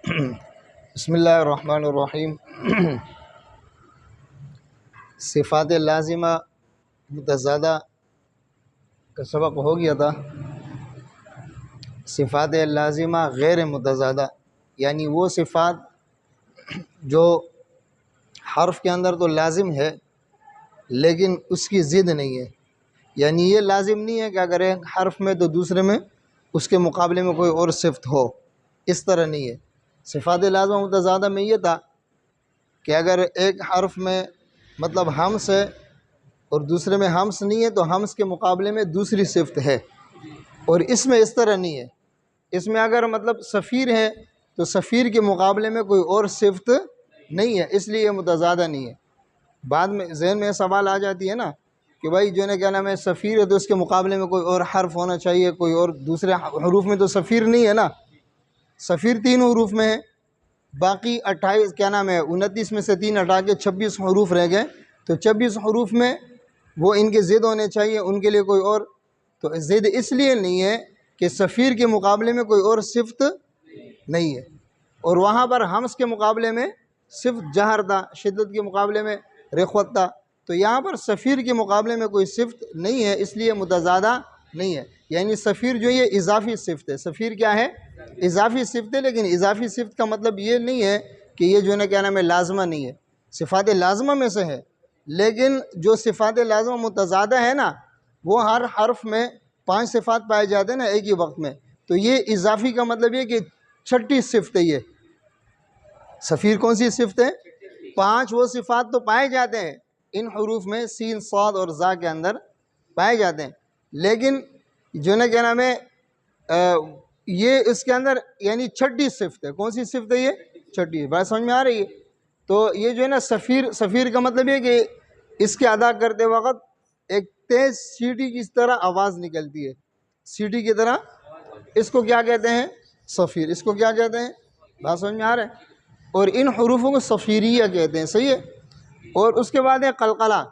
بسم اللہ الرحمن الرحیم۔ صفات لازمہ متضادہ کا سبق ہو گیا تھا۔ صفات لازمہ غیر متضادہ یعنی وہ صفات جو حرف کے اندر تو لازم ہے لیکن اس کی ضد نہیں ہے، یعنی یہ لازم نہیں ہے کہ اگر ایک حرف میں تو دوسرے میں اس کے مقابلے میں کوئی اور صفت ہو، اس طرح نہیں ہے۔ صفات لازمہ متضادہ میں یہ تھا کہ اگر ایک حرف میں مطلب ہمس ہے اور دوسرے میں ہمس نہیں ہے تو ہمس کے مقابلے میں دوسری صفت ہے، اور اس میں اس طرح نہیں ہے۔ اس میں اگر مطلب صفیر ہے تو صفیر کے مقابلے میں کوئی اور صفت نہیں ہے، اس لیے یہ متضادہ نہیں ہے۔ بعد میں ذہن میں سوال آ جاتی ہے نا کہ بھائی جو ہے کیا نام ہے، صفیر ہے تو اس کے مقابلے میں کوئی اور حرف ہونا چاہیے، کوئی اور دوسرے حروف میں تو صفیر نہیں ہے نا، صفیر 3 حروف میں ہے، باقی 28 کیا نام ہے 29 میں سے 3 ہٹا کے 26 حروف رہ گئے، تو 26 حروف میں وہ ان کے ضد ہونے چاہیے، ان کے لیے کوئی اور تو ضد اس لیے نہیں ہے کہ صفیر کے مقابلے میں کوئی اور صفت نہیں ہے، اور وہاں پر ہمس کے مقابلے میں صفت جہر تھا، شدت کے مقابلے میں رخوت تھا، تو یہاں پر صفیر کے مقابلے میں کوئی صفت نہیں ہے، اس لیے متضادہ نہیں ہے۔ یعنی صفیر جو یہ اضافی صفت ہے، صفیر کیا ہے؟ اضافی صفت ہے، لیکن اضافی صفت کا مطلب یہ نہیں ہے کہ یہ جو ہے کیا نام ہے لازمہ نہیں ہے، صفات لازمہ میں سے ہے، لیکن جو صفات لازمہ متضادہ ہے نا وہ ہر حرف میں 5 صفات پائے جاتے ہیں نا ایک ہی وقت میں، تو یہ اضافی کا مطلب یہ کہ 6ٹھی صفت ہے۔ یہ صفیر کون سی صفت ہے؟ 5 وہ صفات تو پائے جاتے ہیں ان حروف میں، سین صاد اور ذا کے اندر پائے جاتے ہیں، لیکن جو ہے کیا نام ہے یہ اس کے اندر یعنی 6ٹھی صفت ہے۔ کون سی صفت ہے؟ یہ 6ٹھی۔ بات سمجھ میں آ رہی ہے؟ تو یہ جو ہے نا صفیر کا مطلب یہ کہ اس کے ادا کرتے وقت ایک تیز سیٹی کی طرح آواز نکلتی ہے، سیٹی کی طرح، اس کو کیا کہتے ہیں؟ صفیر۔ اس کو کیا کہتے ہیں؟ بات سمجھ میں آ رہا ہے؟ اور ان حروفوں کو صفیریہ کہتے ہیں، صحیح ہے؟ اور اس کے بعد ہے قلقلہ،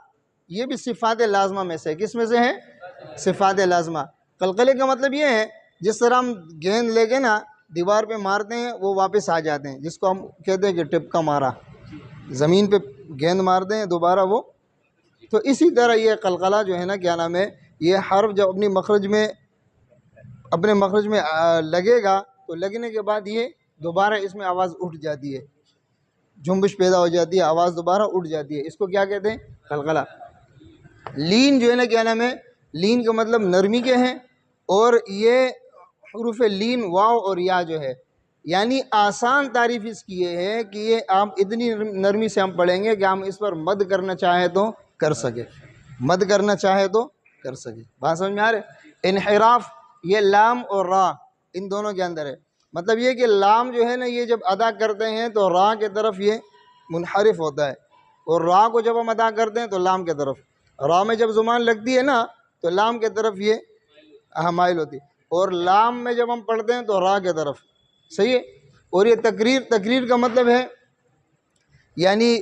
یہ بھی صفات لازمہ میں سے، کس میں سے ہے؟ صفات لازمہ۔ قلقلے کا مطلب یہ ہے جس طرح ہم گیند لے کے نا دیوار پہ مارتے ہیں وہ واپس آ جاتے ہیں، جس کو ہم کہتے ہیں کہ ٹپکا مارا، زمین پہ گیند مارتے ہیں دوبارہ وہ، تو اسی طرح یہ قلقلہ جو ہے نا کیا نام ہے، یہ حرف جب اپنے مخرج میں لگے گا تو لگنے کے بعد یہ دوبارہ اس میں آواز اٹھ جاتی ہے، جنبش پیدا ہو جاتی ہے، آواز دوبارہ اٹھ جاتی ہے، اس کو کیا کہتے ہیں؟ قلقلہ۔ لین جو ہے نا کیا نام ہے، لین کا مطلب نرمی کے ہیں، اور یہ حروف لین واو اور یا جو ہے یعنی آسان تعریف اس کی یہ ہے کہ یہ آپ اتنی نرمی سے ہم پڑھیں گے کہ ہم اس پر مد کرنا چاہے تو کر سکے، مد کرنا چاہے تو کر سکے۔ بات سمجھ میں آ رہے؟ انحراف یہ لام اور را ان دونوں کے اندر ہے، مطلب یہ کہ لام جو ہے نا یہ جب ادا کرتے ہیں تو را کے طرف یہ منحرف ہوتا ہے، اور را کو جب ہم ادا کرتے ہیں تو لام کے طرف، را میں جب زبان لگتی ہے نا تو لام کے طرف یہ مائل ہوتی ہے، اور لام میں جب ہم پڑھتے ہیں تو را کے طرف، صحیح ہے؟ اور یہ تقریر کا مطلب ہے یعنی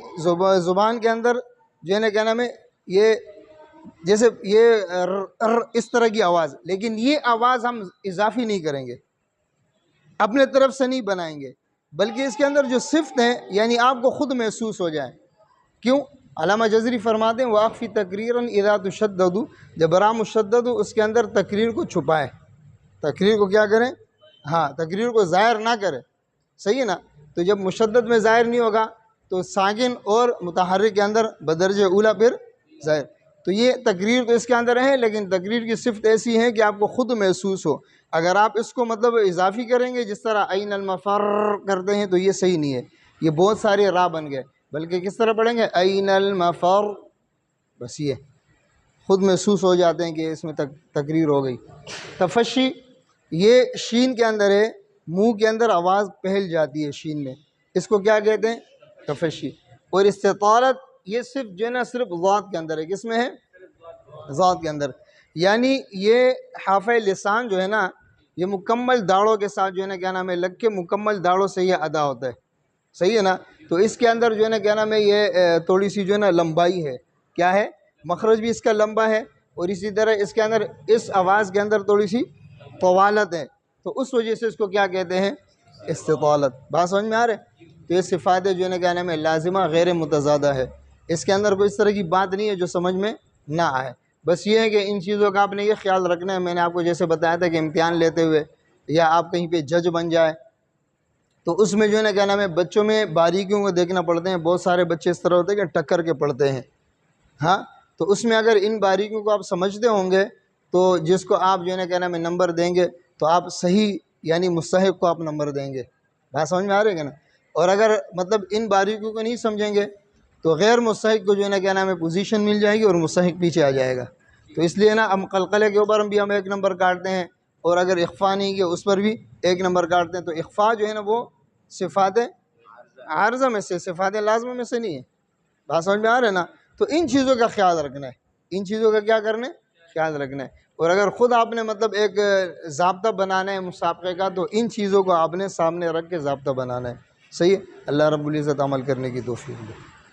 زبان کے اندر جو ہے نا کیا نام ہے یہ جیسے یہ اس طرح کی آواز، لیکن یہ آواز ہم اضافی نہیں کریں گے، اپنے طرف سے نہیں بنائیں گے، بلکہ اس کے اندر جو صفت ہیں یعنی آپ کو خود محسوس ہو جائے۔ کیوں؟ علامہ جزری فرماتے ہیں واقفی تقریراً اذا تشدد، جب را مشدد ہو اس کے اندر تقریر کو چھپائے، تقریر کو کیا کریں؟ ہاں، تقریر کو ظاہر نہ کرے، صحیح ہے نا؟ تو جب مشدد میں ظاہر نہیں ہوگا تو ساکن اور متحرک کے اندر بدرجہ اولا پھر ظاہر، تو یہ تقریر تو اس کے اندر ہے، لیکن تقریر کی صفت ایسی ہے کہ آپ کو خود محسوس ہو۔ اگر آپ اس کو مطلب اضافی کریں گے جس طرح عین المفر کرتے ہیں تو یہ صحیح نہیں ہے، یہ بہت سارے را بن گئے، بلکہ کس طرح پڑھیں گے؟ عین المفر، بس یہ خود محسوس ہو جاتے ہیں کہ اس میں تقریر ہو گئی۔ تفشی یہ شین کے اندر ہے، منہ کے اندر آواز پھیل جاتی ہے شین میں، اس کو کیا کہتے ہیں؟ تفشی۔ اور استطالت یہ صرف جو ہے نا صرف ذات کے اندر ہے، کس میں ہے؟ ذات کے اندر، یعنی یہ حافظ لسان جو ہے نا یہ مکمل داڑوں کے ساتھ جو ہے نا کیا نام ہے لگ کے مکمل داڑوں سے یہ ادا ہوتا ہے، صحیح ہے نا؟ تو اس کے اندر جو ہے نا کیا نام ہے یہ تھوڑی سی جو ہے نا لمبائی ہے، کیا ہے؟ مخرج بھی اس کا لمبا ہے، اور اسی طرح اس کے اندر اس آواز کے اندر تھوڑی سی طوالت ہے، تو اس وجہ سے اس کو کیا کہتے ہیں؟ استطالت. بات سمجھ میں آ رہے؟ تو یہ صفات جو ہے نا کیا نام ہے لازمہ غیر متضادہ ہے. اس کے اندر کوئی اس طرح کی بات نہیں ہے جو سمجھ میں نہ آئے. بس یہ ہے کہ ان چیزوں کا آپ نے یہ خیال رکھنا ہے. میں نے آپ کو جیسے بتایا تھا کہ امتحان لیتے ہوئے یا آپ کہیں پہ جج بن جائے تو اس میں جو ہے نا کیا نام ہے بچوں میں باریکیوں کو دیکھنا پڑتے ہیں. بہت سارے بچے اس طرح ہوتے ہیں کہ ٹکر کے پڑھتے ہیں. ہاں تو اس میں اگر ان باریکیوں کو آپ سمجھتے ہوں گے تو جس کو آپ جو ہے نا کیا نام ہے نمبر دیں گے تو آپ صحیح یعنی مستحق کو آپ نمبر دیں گے. بات سمجھ میں آ رہی ہے کہ نا. اور اگر مطلب ان باریکیوں کو نہیں سمجھیں گے تو غیر مستحق کو جو ہے نا کیا نام ہے پوزیشن مل جائے گی اور مستحق پیچھے آ جائے گا. تو اس لیے نا ہم قلقلے کے اوپر بھی ہم 1 نمبر کاٹتے ہیں اور اگر اخفا نہیں کیا اس پر بھی 1 نمبر کاٹتے ہیں. تو اخفا جو ہے نا وہ صفات عارضہ میں سے صفات لازمہ میں سے نہیں ہے. بات سمجھ میں آ رہا ہے نا. تو ان چیزوں کا خیال رکھنا ہے. ان چیزوں کا کیا کرنا ہے خیال رکھنا ہے. اور اگر خود آپ نے مطلب ایک ضابطہ بنانا ہے مسابقے کا تو ان چیزوں کو آپ نے سامنے رکھ کے ضابطہ بنانا ہے. صحیح ہے. اللہ رب العزت عمل کرنے کی توفیق دے.